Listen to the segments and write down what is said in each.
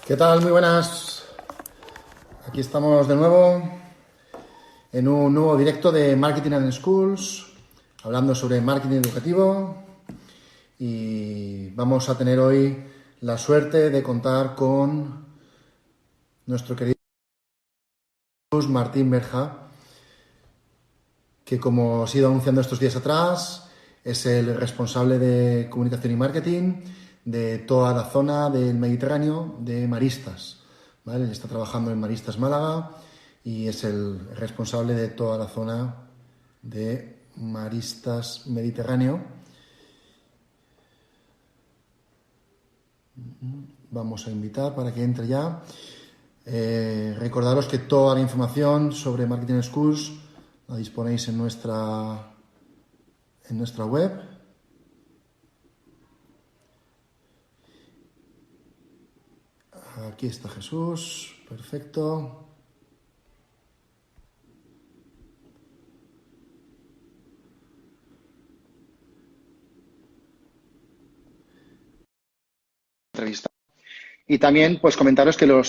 ¿Qué tal? Muy buenas. Aquí estamos de nuevo en un nuevo directo de Marketing and Schools, hablando sobre marketing educativo, y vamos a tener hoy la suerte de contar con nuestro querido Martín Berja, que, como os he ido anunciando estos días atrás, es el responsable de comunicación y marketing de toda la zona del Mediterráneo de Maristas, ¿vale? Él está trabajando en Maristas Málaga y es el responsable de toda la zona de Maristas Mediterráneo. Vamos a invitar para que entre ya. Recordaros que toda la información sobre Marketing Schools la disponéis en nuestra web. Aquí está Jesús, perfecto. Entrevista. Y también, pues, comentaros que el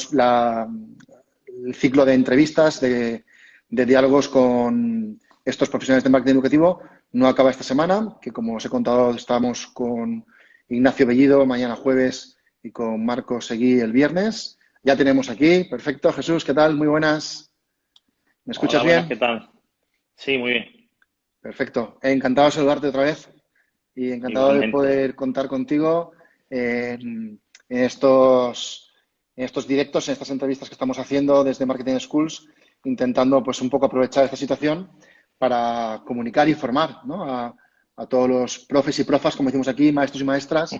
ciclo de entrevistas, de diálogos con estos profesionales de marketing educativo no acaba esta semana, que, como os he contado, estamos con Ignacio Bellido mañana jueves y con Marco Seguí el viernes. Ya tenemos aquí, perfecto. Jesús, ¿qué tal? Muy buenas. ¿Me escuchas Hola, buenas, bien? ¿qué tal? Sí, muy bien. Perfecto. Encantado de saludarte otra vez y encantado de Igualmente. poder contar contigo en estos directos, en estas entrevistas que estamos haciendo desde Marketing Schools, intentando, pues, un poco aprovechar esta situación para comunicar y formar, ¿no? a todos los profes y profas, como decimos aquí, maestros y maestras,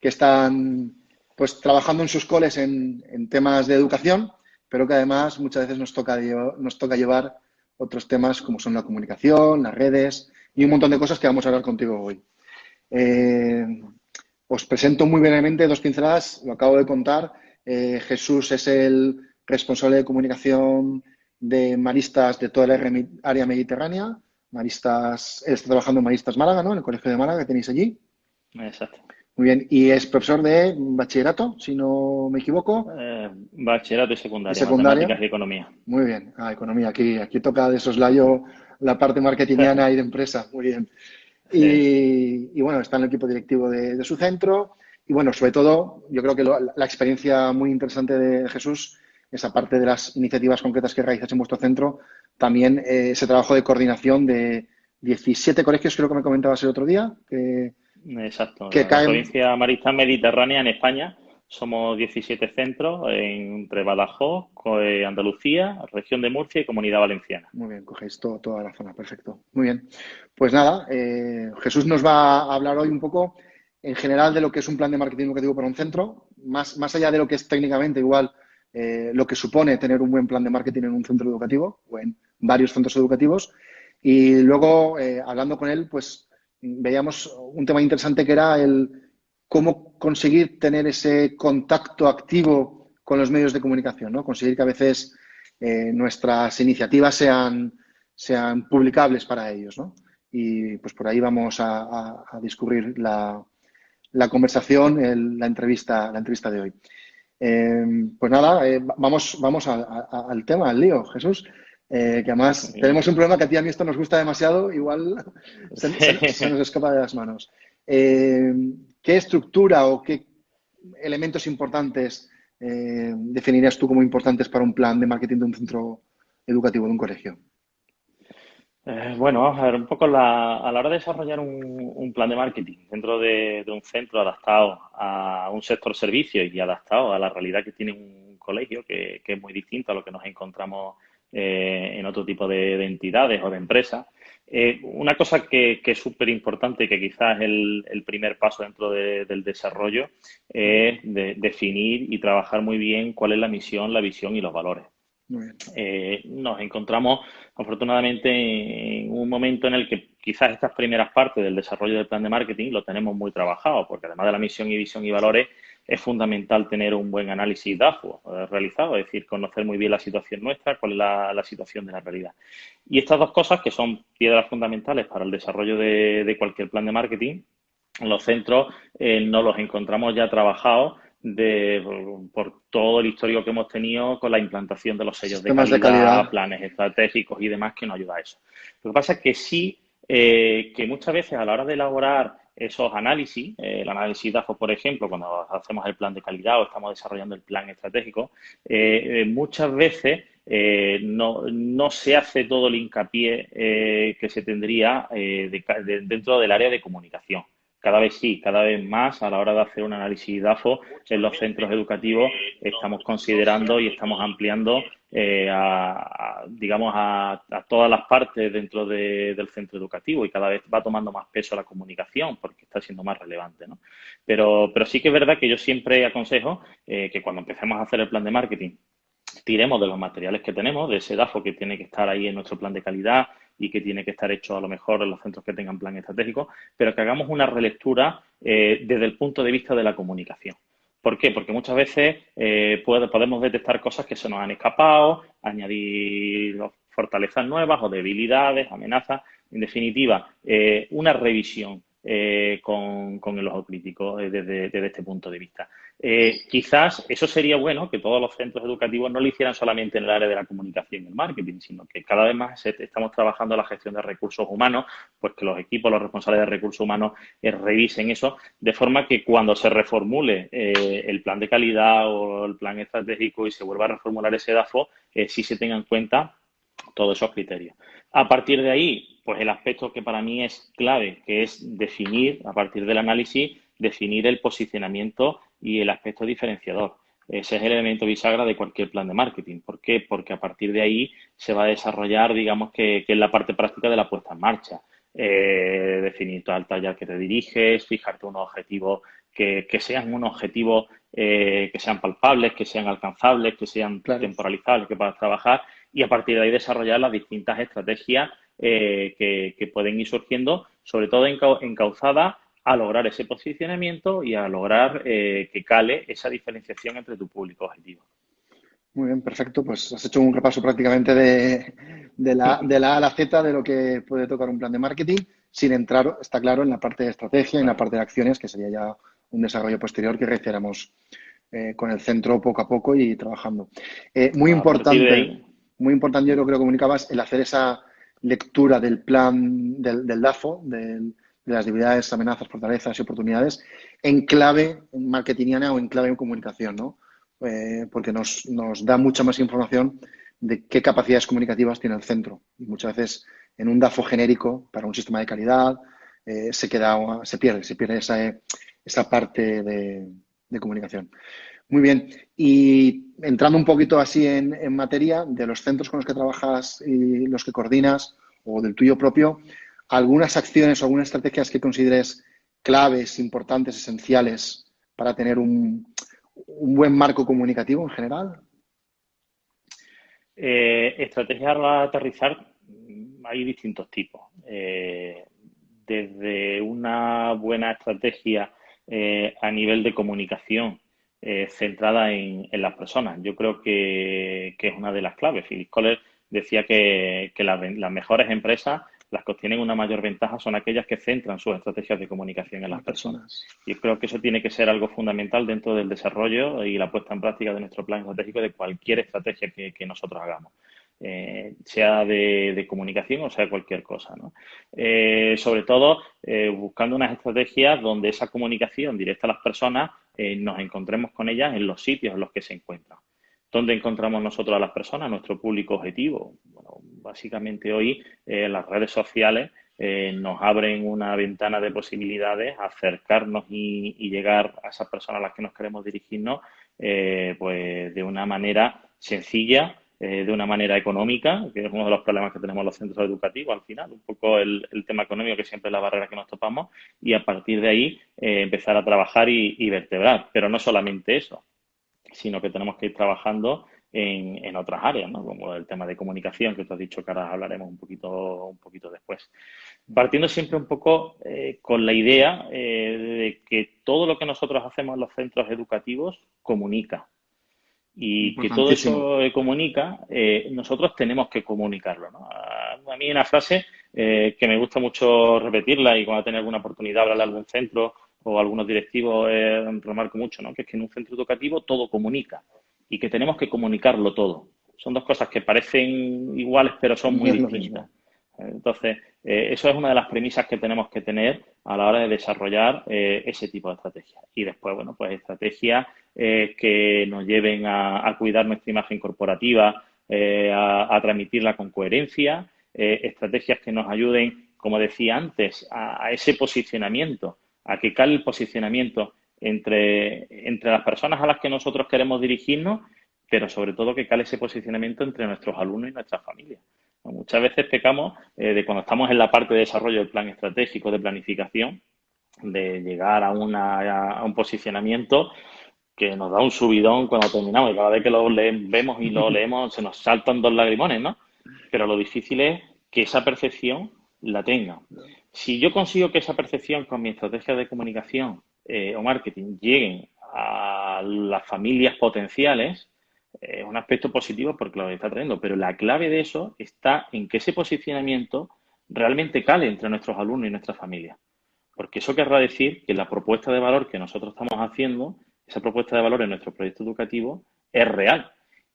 que están, pues, trabajando en sus coles en temas de educación, pero que además muchas veces nos toca llevar otros temas como son la comunicación, las redes y un montón de cosas que vamos a hablar contigo hoy. Eh, Os presento muy brevemente dos pinceladas, lo acabo de contar. Jesús es el responsable de comunicación de Maristas de toda la área mediterránea. Maristas, él está trabajando en Maristas Málaga, ¿no? En el Colegio de Málaga que tenéis allí. Exacto. Muy bien. Y es profesor de bachillerato, si no me equivoco, Bachillerato y de secundaria, secundaria. matemáticas y economía. Muy bien. Economía. Aquí toca de soslayo la parte marketingiana y de empresa. Muy bien. Sí. Y bueno, está en el equipo directivo de su centro. Y bueno, sobre todo, yo creo que la experiencia muy interesante de Jesús es, aparte de las iniciativas concretas que realizas en vuestro centro, también ese trabajo de coordinación de 17 colegios, creo que me comentabas el otro día, Exacto. que La caen. provincia marista mediterránea en España somos 17 centros entre Badajoz, Andalucía, región de Murcia y Comunidad Valenciana. Muy bien, cogéis toda la zona, perfecto. Muy bien. Pues nada, Jesús nos va a hablar hoy un poco en general de lo que es un plan de marketing educativo para un centro, más allá de lo que es técnicamente igual, lo que supone tener un buen plan de marketing en un centro educativo o en varios centros educativos. Y luego, hablando con él, pues veíamos un tema interesante, que era el cómo conseguir tener ese contacto activo con los medios de comunicación, ¿no? Conseguir que a veces nuestras iniciativas sean publicables para ellos, ¿no? Y pues por ahí vamos a descubrir la conversación, la entrevista de hoy. Pues nada, vamos al tema, al lío, Jesús. Que Muy además bien. tenemos un problema, que a ti y a mí esto nos gusta demasiado, igual se nos escapa de las manos. Eh, ¿Qué estructura o qué elementos importantes definirías tú como importantes para un plan de marketing de un centro educativo, de un colegio? Bueno, vamos a ver, un poco a la hora de desarrollar un plan de marketing dentro de un centro adaptado a un sector servicio y adaptado a la realidad que tiene un colegio, que es muy distinto a lo que nos encontramos en otro tipo de entidades o de empresas. Una cosa que es súper importante, que quizás es el primer paso dentro del desarrollo, es definir y trabajar muy bien cuál es la misión, la visión y los valores. Muy bien. Nos encontramos afortunadamente en un momento en el que quizás estas primeras partes del desarrollo del plan de marketing lo tenemos muy trabajado, porque además de la misión y visión y valores, es fundamental tener un buen análisis DAFO realizado, es decir, conocer muy bien la situación nuestra, cuál es la situación de la realidad. Y estas dos cosas, que son piedras fundamentales para el desarrollo de cualquier plan de marketing, los centros no los encontramos ya trabajados por todo el histórico que hemos tenido con la implantación de los sellos de Sistemas de calidad, calidad. planes estratégicos y demás que nos ayuda a eso. Lo que pasa es que sí, que muchas veces a la hora de elaborar esos análisis, el análisis DAFO, por ejemplo, cuando hacemos el plan de calidad o estamos desarrollando el plan estratégico, muchas veces no se hace todo el hincapié que se tendría dentro del área de comunicación. Cada vez sí, cada vez más a la hora de hacer un análisis DAFO en los centros educativos estamos considerando y estamos ampliando digamos, a todas las partes dentro del centro educativo y cada vez va tomando más peso la comunicación porque está siendo más relevante, ¿no? Pero sí que es verdad que yo siempre aconsejo que cuando empecemos a hacer el plan de marketing tiremos de los materiales que tenemos, de ese DAFO que tiene que estar ahí en nuestro plan de calidad y que tiene que estar hecho a lo mejor en los centros que tengan plan estratégico, pero que hagamos una relectura desde el punto de vista de la comunicación. ¿Por qué? Porque muchas veces podemos detectar cosas que se nos han escapado, añadir fortalezas nuevas o debilidades, amenazas. En definitiva, una revisión con el ojo crítico desde este punto de vista. Quizás eso sería bueno que todos los centros educativos no lo hicieran solamente en el área de la comunicación y el marketing, sino que cada vez más estamos trabajando en la gestión de recursos humanos, pues que los equipos, los responsables de recursos humanos revisen eso, de forma que cuando se reformule el plan de calidad o el plan estratégico y se vuelva a reformular ese DAFO, sí se tengan en cuenta todos esos criterios. A partir de ahí, pues el aspecto que para mí es clave, que es definir, a partir del análisis, definir el posicionamiento y el aspecto diferenciador. Ese es el elemento bisagra de cualquier plan de marketing. ¿Por qué? Porque a partir de ahí se va a desarrollar, digamos, que es la parte práctica de la puesta en marcha. Definir todo el taller que te diriges, fijarte unos objetivos que sean unos objetivos que sean palpables, que sean alcanzables, que sean Claro. temporalizables, que puedas trabajar y a partir de ahí desarrollar las distintas estrategias que pueden ir surgiendo, sobre todo encauzadas a lograr ese posicionamiento y a lograr que cale esa diferenciación entre tu público objetivo. Muy bien, perfecto. Pues has hecho un repaso prácticamente de la A a la Z de lo que puede tocar un plan de marketing, sin entrar, está claro, en la parte de estrategia y en la Claro, parte de acciones, que sería ya un desarrollo posterior que realizaremos con el centro poco a poco y trabajando. a partir de ahí, Muy importante, yo creo que comunicabas, el hacer esa lectura del plan del DAFO, de las debilidades, amenazas, fortalezas y oportunidades, en clave marketingiana o en clave en comunicación, ¿no? Porque nos da mucha más información de qué capacidades comunicativas tiene el centro. Y muchas veces en un DAFO genérico para un sistema de calidad se pierde esa parte de comunicación. Muy bien. Y entrando un poquito así en materia de los centros con los que trabajas y los que coordinas o del tuyo propio, algunas acciones o algunas estrategias que consideres claves, importantes, esenciales para tener un buen marco comunicativo en general. estrategias para aterrizar hay distintos tipos. Desde una buena estrategia a nivel de comunicación centrada en las personas. Yo creo que es una de las claves. Philip Kohler decía que las mejores empresas, las que obtienen una mayor ventaja, son aquellas que centran sus estrategias de comunicación en las Las personas. personas. Y creo que eso tiene que ser algo fundamental dentro del desarrollo y la puesta en práctica de nuestro plan estratégico de cualquier estrategia que nosotros hagamos. Sea de comunicación o sea cualquier cosa, ¿no? Sobre todo buscando unas estrategias donde esa comunicación directa a las personas nos encontremos con ellas en los sitios en los que se encuentran. ¿Dónde encontramos nosotros a las personas, nuestro público objetivo? Bueno, básicamente hoy las redes sociales nos abren una ventana de posibilidades, acercarnos y llegar a esas personas a las que nos queremos dirigirnos pues de una manera sencilla, de una manera económica, que es uno de los problemas que tenemos los centros educativos al final, un poco el tema económico que siempre es la barrera que nos topamos y a partir de ahí empezar a trabajar y vertebrar. Pero no solamente eso, sino que tenemos que ir trabajando en otras áreas, ¿no? Como el tema de comunicación, que tú has dicho que ahora hablaremos un poquito después. Partiendo siempre un poco con la idea de que todo lo que nosotros hacemos en los centros educativos comunica y que todo Importantísimo. eso comunica, nosotros tenemos que comunicarlo, ¿no? A mí hay una frase que me gusta mucho repetirla y cuando tenga alguna oportunidad de hablar de algún centro o algunos directivos remarco mucho, ¿no? Que es que en un centro educativo todo comunica y que tenemos que comunicarlo todo. Son dos cosas que parecen iguales, pero son muy No es lo distintas. mismo. Entonces, eso es una de las premisas que tenemos que tener a la hora de desarrollar ese tipo de estrategias. Y después, bueno, pues estrategias que nos lleven a cuidar nuestra imagen corporativa, a transmitirla con coherencia, estrategias que nos ayuden, como decía antes, a ese posicionamiento, a que cale el posicionamiento entre las personas a las que nosotros queremos dirigirnos, pero sobre todo que cale ese posicionamiento entre nuestros alumnos y nuestras familias. Muchas veces pecamos de cuando estamos en la parte de desarrollo del plan estratégico, de planificación, de llegar a un posicionamiento que nos da un subidón cuando terminamos y cada vez que vemos y lo leemos se nos saltan dos lagrimones, ¿no? Pero lo difícil es que esa percepción la tenga. Si yo consigo que esa percepción con mi estrategia de comunicación o marketing lleguen a las familias potenciales, es un aspecto positivo porque lo está trayendo, pero la clave de eso está en que ese posicionamiento realmente cale entre nuestros alumnos y nuestras familias. Porque eso querrá decir que la propuesta de valor que nosotros estamos haciendo, esa propuesta de valor en nuestro proyecto educativo, es real.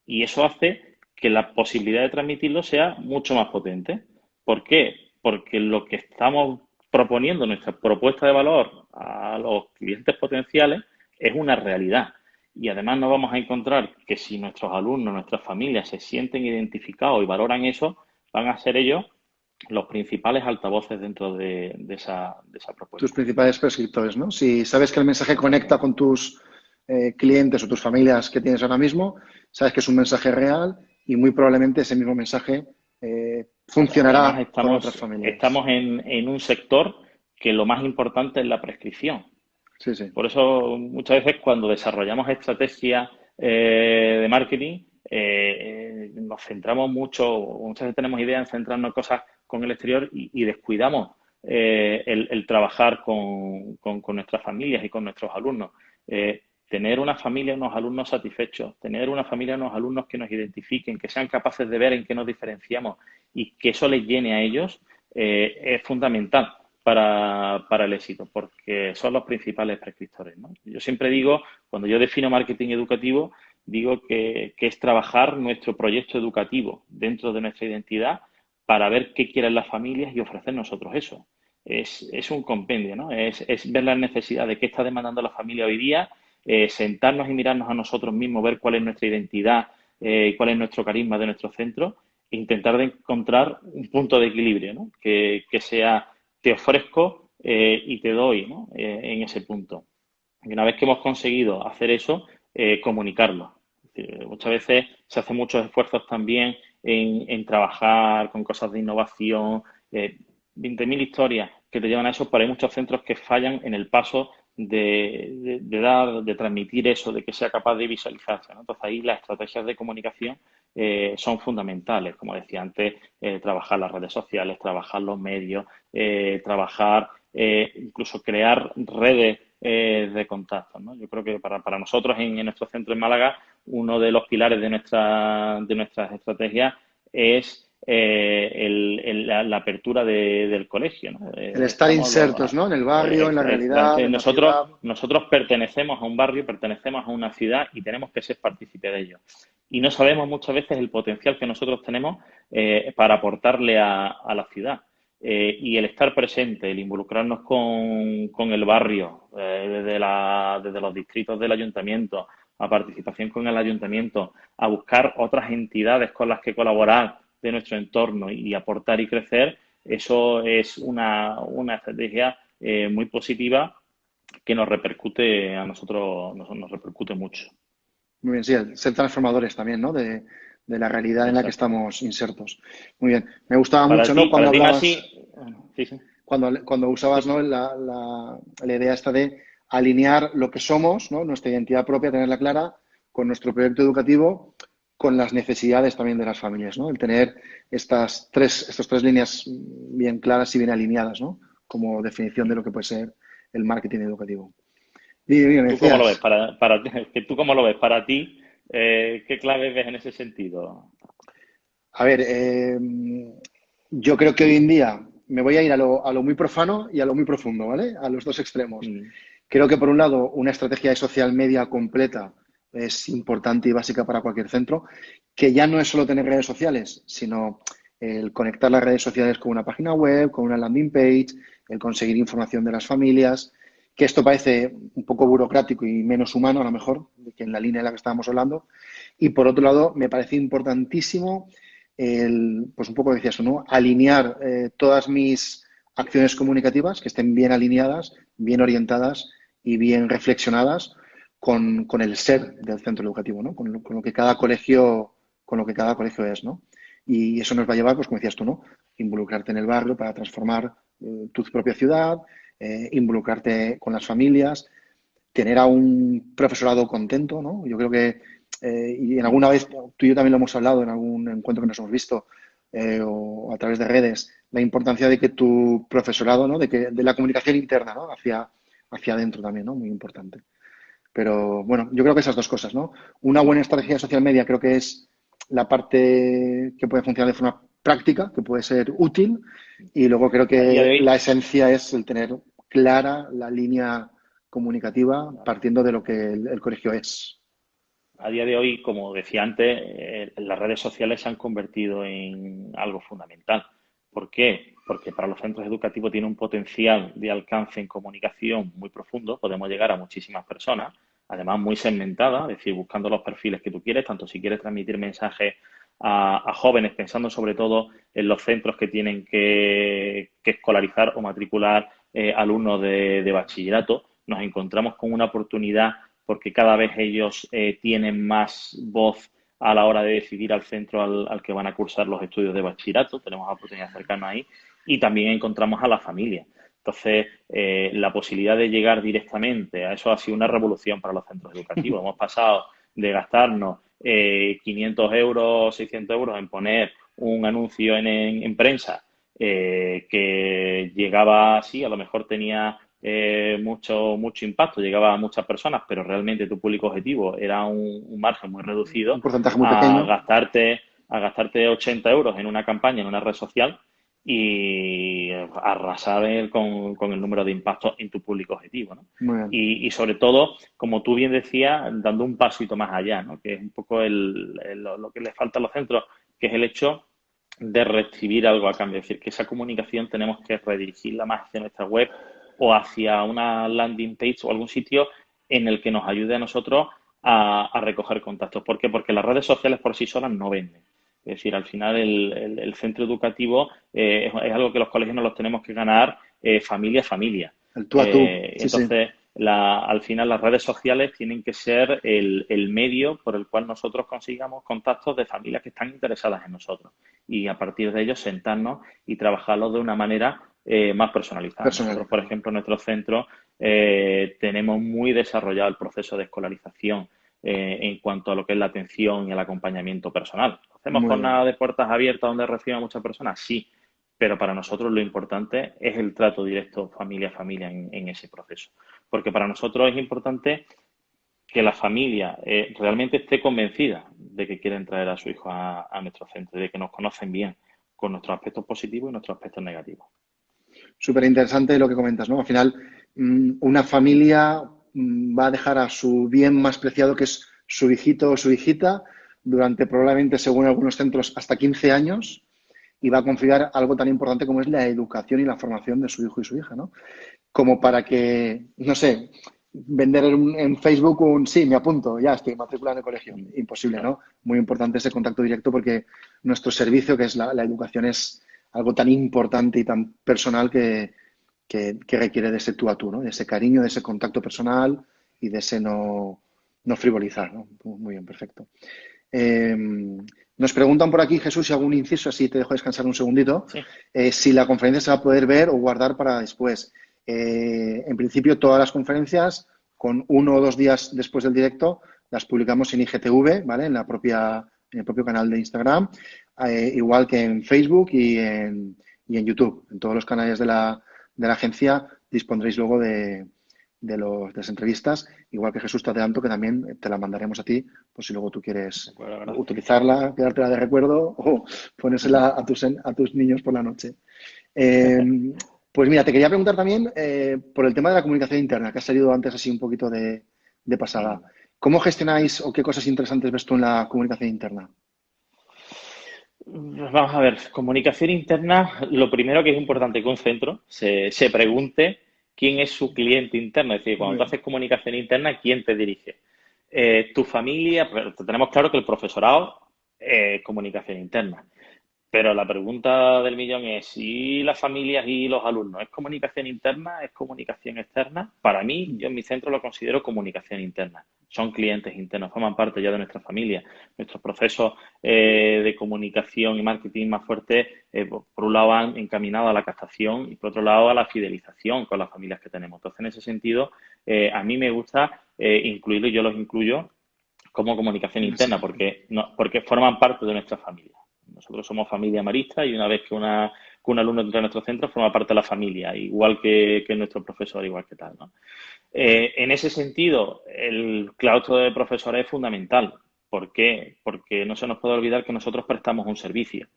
Y eso hace que la posibilidad de transmitirlo sea mucho más potente. ¿Por qué? Porque lo que estamos proponiendo, nuestra propuesta de valor a los clientes potenciales, es una realidad. Y además nos vamos a encontrar que si nuestros alumnos, nuestras familias se sienten identificados y valoran eso, van a ser ellos los principales altavoces dentro de esa Tus propuesta. principales prescriptores, ¿no? Si sabes que el mensaje conecta con tus clientes o tus familias que tienes ahora mismo, sabes que es un mensaje real y muy probablemente ese mismo mensaje Además, funcionará con otras familias. estamos en un sector que lo más importante es la prescripción. Sí, sí. Por eso muchas veces cuando desarrollamos estrategias de marketing nos centramos mucho, muchas veces tenemos ideas en centrarnos en cosas con el exterior y descuidamos el trabajar con nuestras familias y con nuestros alumnos. Tener una familia, unos alumnos satisfechos, tener una familia, unos alumnos que nos identifiquen, que sean capaces de ver en qué nos diferenciamos y que eso les llene a ellos, es fundamental para el éxito, porque son los principales prescriptores, ¿no? Yo siempre digo, cuando yo defino marketing educativo, digo que es trabajar nuestro proyecto educativo dentro de nuestra identidad para ver qué quieren las familias y ofrecer nosotros eso. Es un compendio, ¿no? Es ver las necesidades, qué está demandando la familia hoy día, sentarnos y mirarnos a nosotros mismos, ver cuál es nuestra identidad, cuál es nuestro carisma de nuestro centro e intentar de encontrar un punto de equilibrio, ¿no? Que sea te ofrezco y te doy, ¿no? En ese punto. Y una vez que hemos conseguido hacer eso, comunicarlo. Es decir, muchas veces se hacen muchos esfuerzos también en trabajar con cosas de innovación, 20.000 historias que te llevan a eso, pero hay muchos centros que fallan en el paso de transmitir eso, de que sea capaz de visualizarse, ¿no? Entonces ahí las estrategias de comunicación son fundamentales, como decía antes, trabajar las redes sociales, trabajar los medios, trabajar, incluso crear redes de contactos, ¿no? Yo creo que para nosotros en nuestro centro en Málaga, uno de los pilares de nuestras estrategias es la apertura del colegio, ¿no? El estar Estamos insertos, ¿no? En el barrio, en la realidad, en la ciudad. nosotros pertenecemos a un barrio, pertenecemos a una ciudad y tenemos que ser partícipes de ello. Y no sabemos muchas veces el potencial que nosotros tenemos para aportarle a la ciudad. Y el estar presente, el involucrarnos con el barrio, desde los distritos del ayuntamiento, a participación con el ayuntamiento, a buscar otras entidades con las que colaborar de nuestro entorno y aportar y crecer, eso es una estrategia muy positiva que nos repercute a nosotros, nos repercute mucho. Muy bien, sí, el ser transformadores también, ¿no? De la realidad en la que Exacto. estamos insertos. Muy bien. Me gustaba mucho, ¿no? Cuando Para ti, hablabas, Masi, sí, sí, cuando usabas, ¿no? La idea esta de alinear lo que somos, ¿no? Nuestra identidad propia, tenerla clara, con nuestro proyecto educativo, con las necesidades también de las familias, ¿no? El tener estas tres líneas bien claras y bien alineadas, ¿no? Como definición de lo que puede ser el marketing educativo. Y me ¿tú cómo lo ves? decías, ¿Tú cómo lo ves? Para ti, ¿qué claves ves en ese sentido? a ver, yo creo que hoy en día me voy a ir a lo muy profano y a lo muy profundo, ¿vale? A los dos extremos. Mm. Creo que, por un lado, una estrategia de social media completa es importante y básica para cualquier centro, que ya no es solo tener redes sociales, sino el conectar las redes sociales con una página web, con una landing page, el conseguir información de las familias, que esto parece un poco burocrático y menos humano, a lo mejor, que en la línea en la que estábamos hablando. Y, por otro lado, me parece importantísimo pues un poco decía eso, ¿no? Alinear todas mis acciones comunicativas, que estén bien alineadas, bien orientadas y bien reflexionadas con el ser del centro educativo, ¿no? Con lo que cada colegio, con lo que cada colegio es, ¿no? Y eso nos va a llevar, pues como decías tú, ¿no? Involucrarte en el barrio para transformar tu propia ciudad, involucrarte con las familias, tener a un profesorado contento, ¿no? Yo creo que, y en alguna vez tú y yo también lo hemos hablado en algún encuentro que nos hemos visto o a través de redes, la importancia de que tu profesorado, ¿no? De la comunicación interna, ¿no? Hacia adentro también, ¿no? Muy importante. Pero bueno, yo creo que esas dos cosas, ¿no? Una buena estrategia de social media creo que es la parte que puede funcionar de forma práctica, que puede ser útil, y luego creo A día de que hoy, la esencia es el tener clara la línea comunicativa partiendo de lo que el colegio es. a día de hoy, como decía antes, las redes sociales se han convertido en algo fundamental. ¿Por qué? Porque para los centros educativos tiene un potencial de alcance en comunicación muy profundo. Podemos llegar a muchísimas personas, además muy segmentadas, es decir, buscando los perfiles que tú quieres, tanto si quieres transmitir mensajes a jóvenes, pensando sobre todo en los centros que tienen que escolarizar o matricular alumnos de bachillerato, nos encontramos con una oportunidad porque cada vez ellos tienen más voz a la hora de decidir al centro al que van a cursar los estudios de bachillerato. Tenemos la oportunidad de acercarnos ahí y también encontramos a la familia. Entonces, la posibilidad de llegar directamente a eso ha sido una revolución para los centros educativos. Hemos pasado de gastarnos 500 euros, 600 euros en poner un anuncio en prensa que llegaba así, a lo mejor tenía mucho impacto, llegaba a muchas personas, pero realmente tu público objetivo era un margen muy reducido, Un porcentaje muy a pequeño. gastarte, a gastarte 80 euros en una campaña, en una red social y arrasar con el número de impactos en tu público objetivo, ¿no? Muy bien. Y sobre todo, como tú bien decías, dando un pasito más allá, ¿no? Que es un poco lo que le falta a los centros, que es el hecho de recibir algo a cambio. Es decir, que esa comunicación tenemos que redirigirla más hacia nuestra web o hacia una landing page o algún sitio en el que nos ayude a nosotros a recoger contactos. ¿Por qué? Porque las redes sociales por sí solas no venden. Es decir, al final el centro educativo es algo que los colegios nos los tenemos que ganar familia a familia. El tú a tú. Sí, sí. Entonces, al final las redes sociales tienen que ser el medio por el cual nosotros consigamos contactos de familias que están interesadas en nosotros y a partir de ellos sentarnos y trabajarlos de una manera más personalizada. Nosotros, por Personalizado. ejemplo, en nuestro centro tenemos muy desarrollado el proceso de escolarización en cuanto a lo que es la atención y el acompañamiento personal. ¿Hacemos Muy bien. jornadas de puertas abiertas donde reciben a muchas personas? Sí, pero para nosotros lo importante es el trato directo familia a familia en ese proceso. Porque para nosotros es importante que la familia realmente esté convencida de que quieren traer a su hijo a nuestro centro, de que nos conocen bien con nuestros aspectos positivos y nuestros aspectos negativos. Súper interesante lo que comentas, ¿no? Al final, una familia va a dejar a su bien más preciado, que es su hijito o su hijita, durante probablemente, según algunos centros, hasta 15 años, y va a confiar algo tan importante como es la educación y la formación de su hijo y su hija, ¿no? Como para que, no sé, vender en Facebook sí, me apunto, ya estoy matriculado en el colegio. Imposible, Claro. ¿no? Muy importante ese contacto directo porque nuestro servicio, que es la educación, es algo tan importante y tan personal que requiere de ese tú a tú, ¿no? De ese cariño, de ese contacto personal y de ese no frivolizar, ¿no? Muy bien, perfecto. Nos preguntan por aquí, Jesús, si algún inciso, así te dejo descansar un segundito, Sí. si la conferencia se va a poder ver o guardar para después. En principio, todas las conferencias, con 1 o 2 días después del directo, las publicamos en IGTV, ¿vale? En el propio canal de Instagram, igual que en Facebook y en YouTube. En todos los canales de la agencia dispondréis luego de las entrevistas, igual que Jesús te adelanto que también te la mandaremos a ti, pues si luego tú De quieres acuerdo, gracias. utilizarla, quedártela de recuerdo o ponérsela a tus niños por la noche. Eh, Pues mira, te quería preguntar también por el tema de la comunicación interna, que ha salido antes así un poquito de pasada. ¿Cómo gestionáis o qué cosas interesantes ves tú en la comunicación interna? Vamos a ver, comunicación interna, lo primero que es importante que un centro se pregunte quién es su cliente interno. Es decir, Muy cuando tú bien. haces comunicación interna, ¿quién te dirige? Tu familia, pero tenemos claro que el profesorado es comunicación interna. Pero la pregunta del millón es, ¿si las familias y los alumnos es comunicación interna, es comunicación externa? Para mí, yo en mi centro lo considero comunicación interna. Son clientes internos, forman parte ya de nuestra familia. Nuestros procesos de comunicación y marketing más fuertes, por un lado, van encaminados a la captación y por otro lado a la fidelización con las familias que tenemos. Entonces, en ese sentido, a mí me gusta incluirlo y yo los incluyo como comunicación interna porque, no, porque forman parte de nuestra familia. Nosotros somos familia marista y una vez que un alumno entra en nuestro centro forma parte de la familia, igual que nuestro profesor, igual que tal, ¿no? En ese sentido, el claustro de profesores es fundamental. ¿Por qué? Porque no se nos puede olvidar que nosotros prestamos un servicio.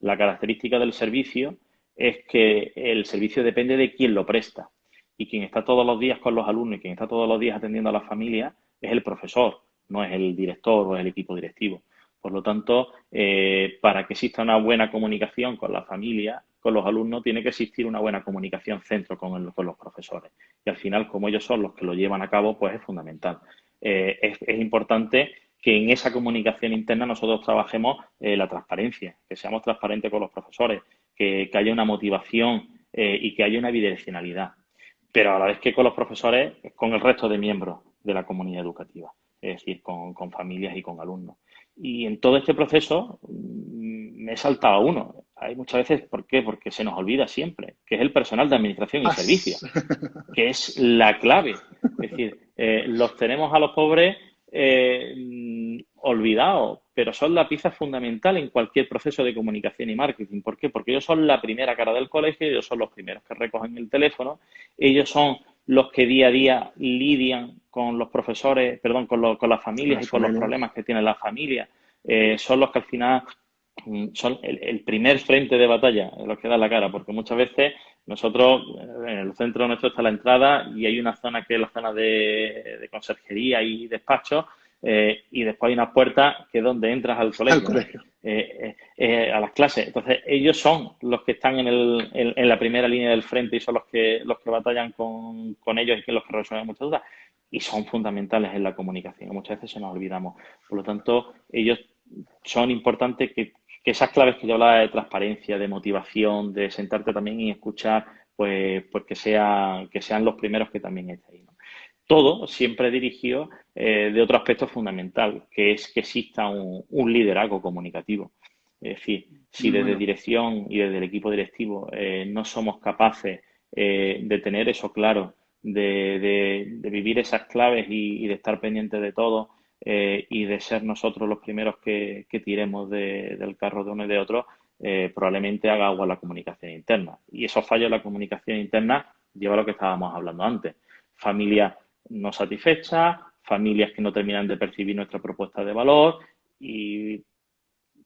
La característica del servicio es que el servicio depende de quién lo presta. Y quien está todos los días con los alumnos y quien está todos los días atendiendo a la familia es el profesor, no es el director o el equipo directivo. Por lo tanto, para que exista una buena comunicación con la familia, con los alumnos, tiene que existir una buena comunicación centro con los profesores. Y al final, como ellos son los que lo llevan a cabo, pues es fundamental. Es importante que en esa comunicación interna nosotros trabajemos la transparencia, que seamos transparentes con los profesores, que haya una motivación y que haya una bidireccionalidad. Pero a la vez que con los profesores, con el resto de miembros de la comunidad educativa, es decir, con familias y con alumnos. Y en todo este proceso me he saltado a uno. Hay muchas veces, ¿por qué? Porque se nos olvida siempre, que es el personal de administración y servicio, As. que es la clave. Es decir, los tenemos a los pobres olvidados, pero son la pieza fundamental en cualquier proceso de comunicación y marketing. ¿Por qué? Porque ellos son la primera cara del colegio, ellos son los primeros que recogen el teléfono, ellos son los que día a día lidian con los profesores, perdón, con las Con familias y las con los familias. problemas que tienen las familias. Son los que al final son el primer frente de batalla, los que dan la cara, porque muchas veces nosotros, en el centro nuestro está la entrada y hay una zona que es la zona de conserjería y despacho, y después hay una puerta que es donde entras al Al colegio, ¿no? colegio. A las clases. Entonces, ellos son los que están en la primera línea del frente y son los que batallan con ellos y que los que resuelven muchas dudas. Y son fundamentales en la comunicación. Muchas veces se nos olvidamos. Por lo tanto, ellos son importantes que esas claves que yo hablaba de transparencia, de motivación, de sentarte también y escuchar, pues que sean los primeros que también estén ahí, ¿no? Todo siempre dirigido de otro aspecto fundamental, que es que exista un liderazgo comunicativo. Es decir, si Muy desde bueno. dirección y desde el equipo directivo no somos capaces de tener eso claro, de vivir esas claves y de estar pendientes de todo y de ser nosotros los primeros que tiremos del carro de uno y de otro, probablemente haga agua la comunicación interna. Y esos fallos en la comunicación interna lleva a lo que estábamos hablando antes. Familias no satisfechas, familias que no terminan de percibir nuestra propuesta de valor y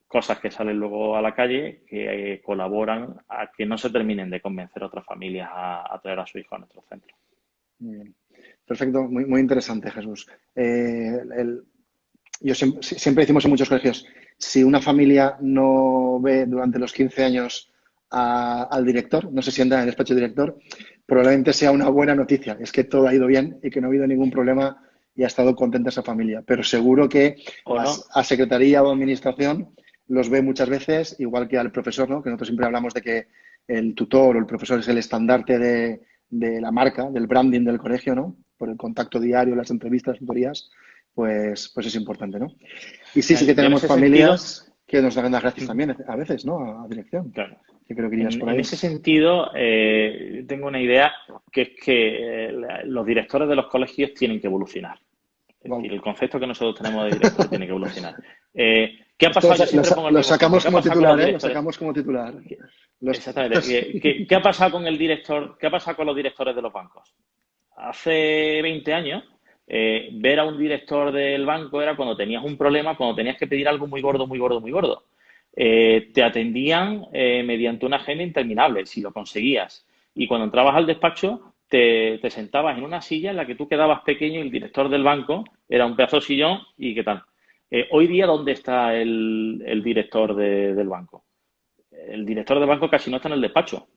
cosas que salen luego a la calle que colaboran a que no se terminen de convencer a otras familias a traer a su hijo a nuestro centro. Muy bien. Perfecto, muy, muy interesante, Jesús. Yo siempre decimos en muchos colegios, si una familia no ve durante los 15 años al director, no se sienta en el despacho director, probablemente sea una buena noticia. Es que todo ha ido bien y que no ha habido ningún problema y ha estado contenta esa familia. Pero seguro que ¿O no? a secretaría o administración los ve muchas veces, igual que al profesor, ¿no? Que nosotros siempre hablamos de que el tutor o el profesor es el estandarte de la marca, del branding del colegio, ¿no? Por el contacto diario, las entrevistas, las tutorías, pues es importante, ¿no? Y sí, sí que Yo en tenemos ese sentido, familias que nos dan las gracias también a veces, ¿no? A dirección, claro, que creo que irías por en ahí. ese sentido, tengo una idea que es que los directores de los colegios tienen que evolucionar. Es decir, Wow. el concepto que nosotros tenemos de director tiene que evolucionar. ¿Qué ha Esto pasado? Yo siempre pongo el lo mismo ejemplo. sacamos ¿Qué ha como pasado con los titular, ¿eh? Lo directores? sacamos como titular. Los- Exactamente. ¿Qué ha pasado con el director? ¿Qué ha pasado con los directores de los bancos? Hace 20 años, ver a un director del banco era cuando tenías un problema, cuando tenías que pedir algo muy gordo, muy gordo, muy gordo. Te atendían mediante una agenda interminable, si lo conseguías. y cuando entrabas al despacho te sentabas en una silla en la que tú quedabas pequeño y el director del banco era un pedazo de sillón y qué tal. Hoy día, ¿dónde está el director del banco? El director del banco casi no está en el despacho.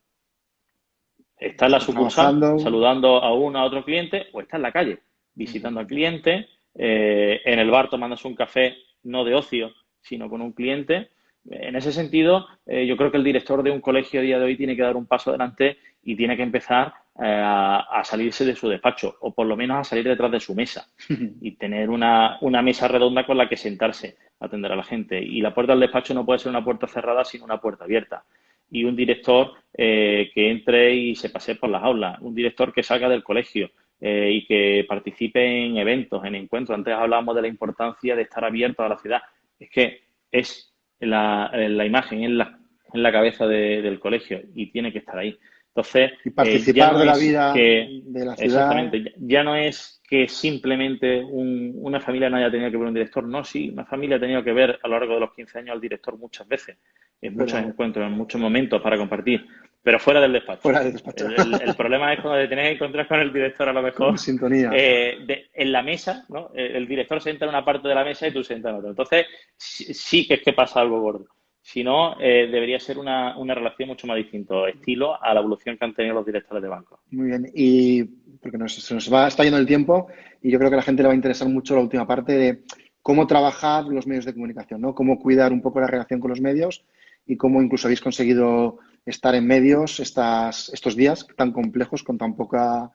Está en la Está sucursal trabajando. saludando a uno a otro cliente o está en la calle visitando al cliente, en el bar tomándose un café no de ocio, sino con un cliente. En ese sentido, yo creo que el director de un colegio a día de hoy tiene que dar un paso adelante y tiene que empezar a salirse de su despacho o por lo menos a salir detrás de su mesa y tener una mesa redonda con la que sentarse a atender a la gente. Y la puerta del despacho no puede ser una puerta cerrada, sino una puerta abierta. Y un director que entre y se pase por las aulas, un director que salga del colegio y que participe en eventos, en encuentros. Antes hablábamos de la importancia de estar abierto a la ciudad. Es que es la imagen, en la cabeza del colegio y tiene que estar ahí. Entonces, Y ya participar no de la es vida que, de la ciudad. exactamente, ya no es que simplemente una familia no haya tenido que ver un director. No, sí, una familia ha tenido que ver a lo largo de los 15 años al director muchas veces, en muchos Pero encuentros, en muchos momentos para compartir, pero fuera del despacho. fuera del despacho. El problema es cuando te tienes que encontrar con el director a lo En mejor sintonía. en la mesa, ¿no? El director se entra en una parte de la mesa y tú se entras en otra. Entonces, sí que es que pasa algo gordo. Si no, debería ser una relación mucho más distinta, estilo a la evolución que han tenido los directores de banco. Muy bien. Y porque se nos va, está yendo el tiempo y yo creo que a la gente le va a interesar mucho la última parte de cómo trabajar los medios de comunicación, ¿no? Cómo cuidar un poco la relación con los medios y cómo incluso habéis conseguido estar en medios estos días tan complejos con tan poca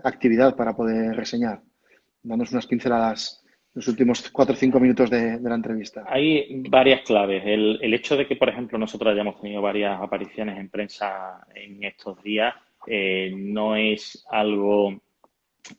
actividad para poder reseñar. Dándonos unas pinceladas los últimos 4 o 5 minutos de la entrevista. Hay varias claves. El hecho de que, por ejemplo, nosotros hayamos tenido varias apariciones en prensa en estos días no es algo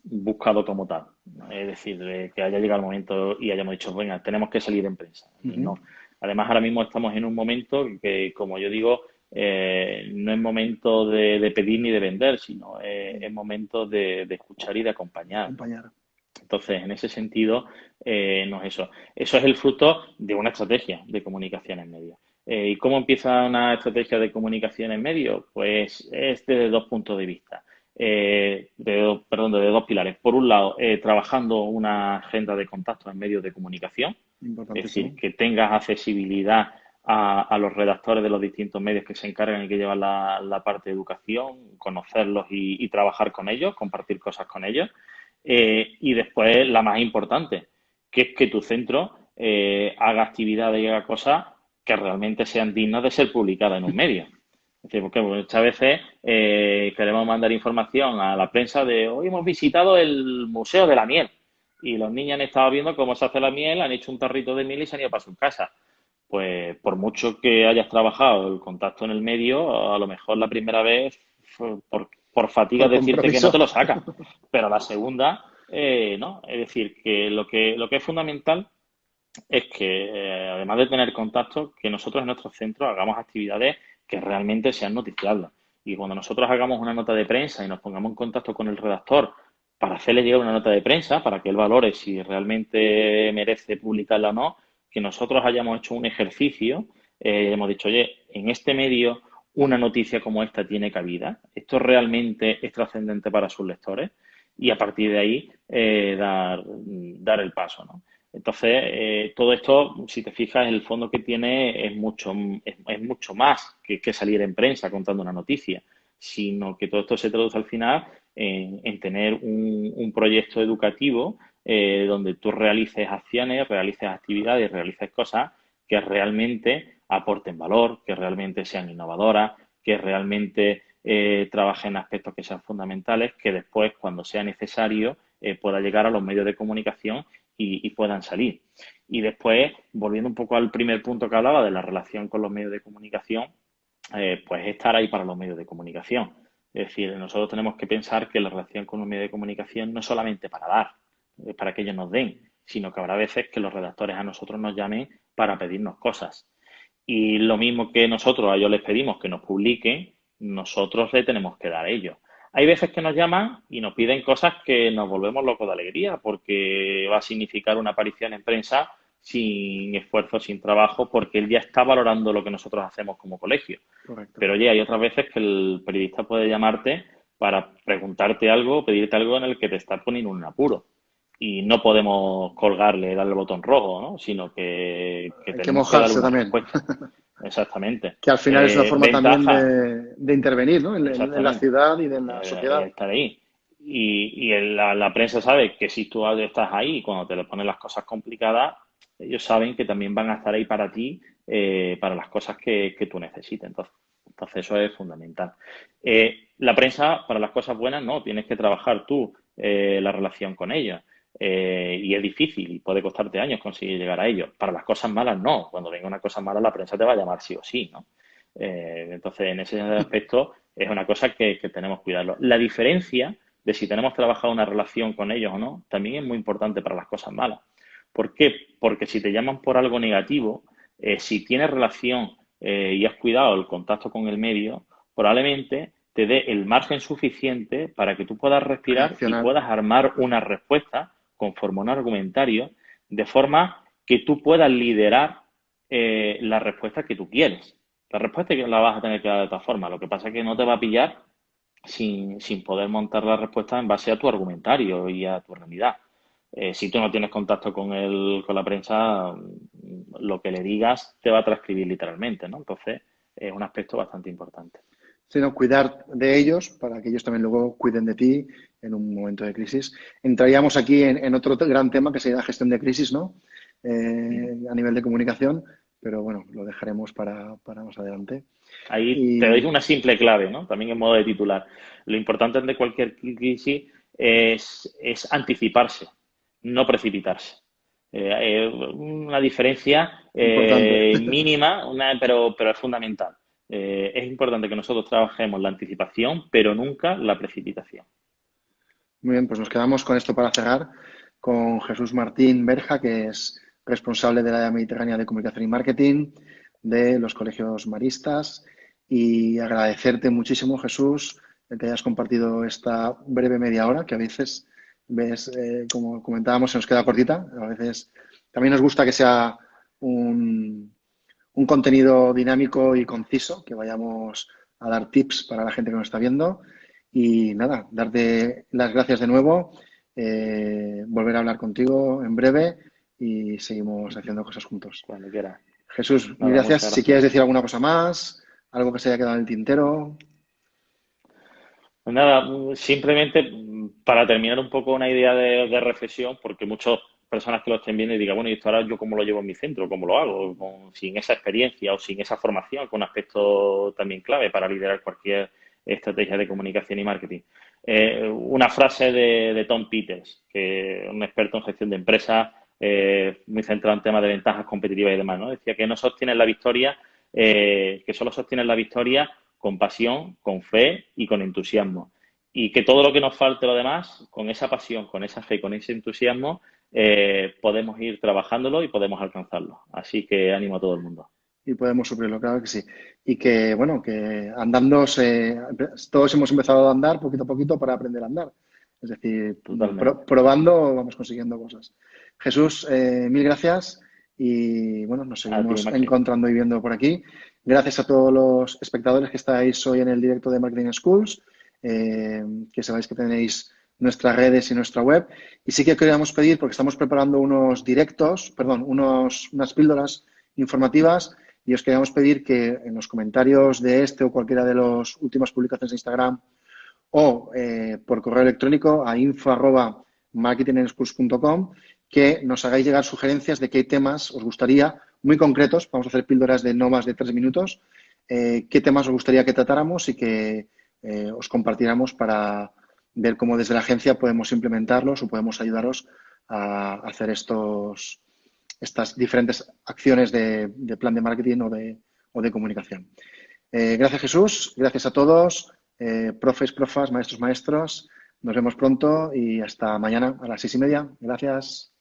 buscado como tal, ¿no? Es decir, de que haya llegado el momento y hayamos dicho, venga, tenemos que salir en prensa. Ujú. No. Además, ahora mismo estamos en un momento que, como yo digo, no es momento de pedir ni de vender, sino es momento de escuchar y de acompañar, ¿no? Acompañar. Entonces, en ese sentido, no es eso. Eso es el fruto de una estrategia de comunicación en medio. ¿Y cómo empieza una estrategia de comunicación en medio? Pues es desde dos puntos de vista. Perdón, desde dos pilares. Por un lado, trabajando una agenda de contactos en medios de comunicación, es decir, Importantísimo. que tengas accesibilidad a los redactores de los distintos medios que se encargan y que llevan la parte de educación, conocerlos y trabajar con ellos, compartir cosas con ellos. Y después, la más importante, que es que tu centro haga actividades y haga cosas que realmente sean dignas de ser publicadas en un medio. Es decir, porque muchas veces queremos mandar información a la prensa de hoy hemos visitado el Museo de la Miel y los niños han estado viendo cómo se hace la miel, han hecho un tarrito de miel y se han ido para su casa. Pues por mucho que hayas trabajado el contacto en el medio, a lo mejor la primera vez, por fatiga, Por decirte que no compromiso. te lo saca, pero la segunda, no. Es decir, que lo que es fundamental es que, además de tener contacto, que nosotros en nuestros centros hagamos actividades que realmente sean noticiables. Y cuando nosotros hagamos una nota de prensa y nos pongamos en contacto con el redactor para hacerle llegar una nota de prensa, para que él valore si realmente merece publicarla o no, que nosotros hayamos hecho un ejercicio, hemos dicho, oye, en este medio una noticia como esta tiene cabida, esto realmente es trascendente para sus lectores y a partir de ahí dar el paso, ¿no? Entonces, todo esto, si te fijas, el fondo que tiene es mucho más que salir en prensa contando una noticia, sino que todo esto se traduce al final en tener un proyecto educativo donde tú realices acciones, realices actividades, realices cosas que realmente aporten valor, que realmente sean innovadoras, que realmente trabajen aspectos que sean fundamentales, que después, cuando sea necesario, pueda llegar a los medios de comunicación y puedan salir. Y después, volviendo un poco al primer punto que hablaba de la relación con los medios de comunicación, pues estar ahí para los medios de comunicación. Es decir, nosotros tenemos que pensar que la relación con un medio de comunicación no es solamente para dar, es para que ellos nos den, sino que habrá veces que los redactores a nosotros nos llamen para pedirnos cosas. Y lo mismo que nosotros a ellos les pedimos que nos publiquen, nosotros le tenemos que dar a ellos. Hay veces que nos llaman y nos piden cosas que nos volvemos locos de alegría porque va a significar una aparición en prensa sin esfuerzo, sin trabajo, porque él ya está valorando lo que nosotros hacemos como colegio. Correcto. Pero oye, hay otras veces que el periodista puede llamarte para preguntarte algo, pedirte algo en el que te está poniendo un apuro. Y no podemos colgarle, darle el botón rojo, ¿no? Sino que Hay que tenemos que darle mojarse una también. respuesta. Exactamente. Que al final es una forma también Ventaja, de intervenir, ¿no? En la exactamente. ciudad y en la sociedad. Estar ahí. La prensa sabe que si tú estás ahí cuando te le ponen las cosas complicadas, ellos saben que también van a estar ahí para ti, para las cosas que tú necesites. Entonces, eso es fundamental. La prensa, para las cosas buenas, no, tienes que trabajar tú la relación con ellos. Y es difícil y puede costarte años conseguir llegar a ellos. Para las cosas malas, no. Cuando venga una cosa mala, la prensa te va a llamar sí o sí, ¿no? Entonces, en ese aspecto, es una cosa que tenemos que cuidarlo. La diferencia de si tenemos trabajado una relación con ellos o no, también es muy importante para las cosas malas. ¿Por qué? Porque si te llaman por algo negativo, si tienes relación y has cuidado el contacto con el medio, probablemente te dé el margen suficiente para que tú puedas respirar y Reaccionar. puedas armar una respuesta conforme a un argumentario, de forma que tú puedas liderar la respuesta que tú quieres. La respuesta que la vas a tener que dar de todas formas. Lo que pasa es que no te va a pillar sin poder montar la respuesta en base a tu argumentario y a tu realidad. Si tú no tienes contacto con la prensa, lo que le digas te va a transcribir literalmente, ¿no? Entonces, es un aspecto bastante importante. Sino cuidar de ellos para que ellos también luego cuiden de ti en un momento de crisis. Entraríamos aquí en otro gran tema que sería la gestión de crisis, ¿no? A nivel de comunicación, pero bueno, lo dejaremos para más adelante. Ahí te doy Y una simple clave, ¿no? También en modo de titular. Lo importante de cualquier crisis es anticiparse, no precipitarse. Una diferencia importante. mínima, pero es fundamental. Es importante que nosotros trabajemos la anticipación, pero nunca la precipitación. Muy bien, pues nos quedamos con esto para cerrar, con Jesús Martín Berja, que es responsable del área mediterránea de comunicación y marketing de los colegios maristas. Y agradecerte muchísimo, Jesús, el que hayas compartido esta breve media hora, que a veces, ves, como comentábamos, se nos queda cortita. A veces también nos gusta que sea un contenido dinámico y conciso, que vayamos a dar tips para la gente que nos está viendo. Y nada, darte las gracias de nuevo, volver a hablar contigo en breve y seguimos haciendo cosas juntos. Cuando quieras. Jesús, mil Nada, gracias. muchas Si quieres gracias. decir alguna cosa más, algo que se haya quedado en el tintero. Pues nada, simplemente para terminar un poco una idea de reflexión, porque muchas personas que lo estén viendo y digan, bueno, ¿y esto ahora yo cómo lo llevo en mi centro? ¿Cómo lo hago? Sin esa experiencia o sin esa formación, con un aspecto también clave para liderar cualquier estrategia de comunicación y marketing. Una frase de Tom Peters, que es un experto en gestión de empresas, muy centrado en temas de ventajas competitivas y demás, ¿no? Decía que no sostienen la victoria, que solo sostienen la victoria con pasión, con fe y con entusiasmo. Y que todo lo que nos falte lo demás, con esa pasión, con esa fe, con ese entusiasmo, podemos ir trabajándolo y podemos alcanzarlo. Así que ánimo a todo el mundo. Y podemos suplirlo, claro que sí. Y que, bueno, que andando, todos hemos empezado a andar poquito a poquito para aprender a andar. Es decir, Totalmente. probando vamos consiguiendo cosas. Jesús, mil gracias y, bueno, nos A ti, seguimos Maxi. encontrando y viendo por aquí. Gracias a todos los espectadores que estáis hoy en el directo de Marketing Schools, que sabéis que tenéis nuestras redes y nuestra web. Y sí que queríamos pedir, porque estamos preparando unos directos, perdón, unas píldoras informativas y os queríamos pedir que en los comentarios de este o cualquiera de las últimas publicaciones de Instagram o por correo electrónico a info@marketingschools.com que nos hagáis llegar sugerencias de qué temas os gustaría, muy concretos, vamos a hacer píldoras de no más de 3 minutos, qué temas os gustaría que tratáramos y que os compartiéramos para ver cómo desde la agencia podemos implementarlos o podemos ayudaros a hacer estas diferentes acciones de plan de marketing o de comunicación. Gracias, Jesús. Gracias a todos, profes, profas, maestros, maestros. Nos vemos pronto y hasta mañana a las 6:30. Gracias.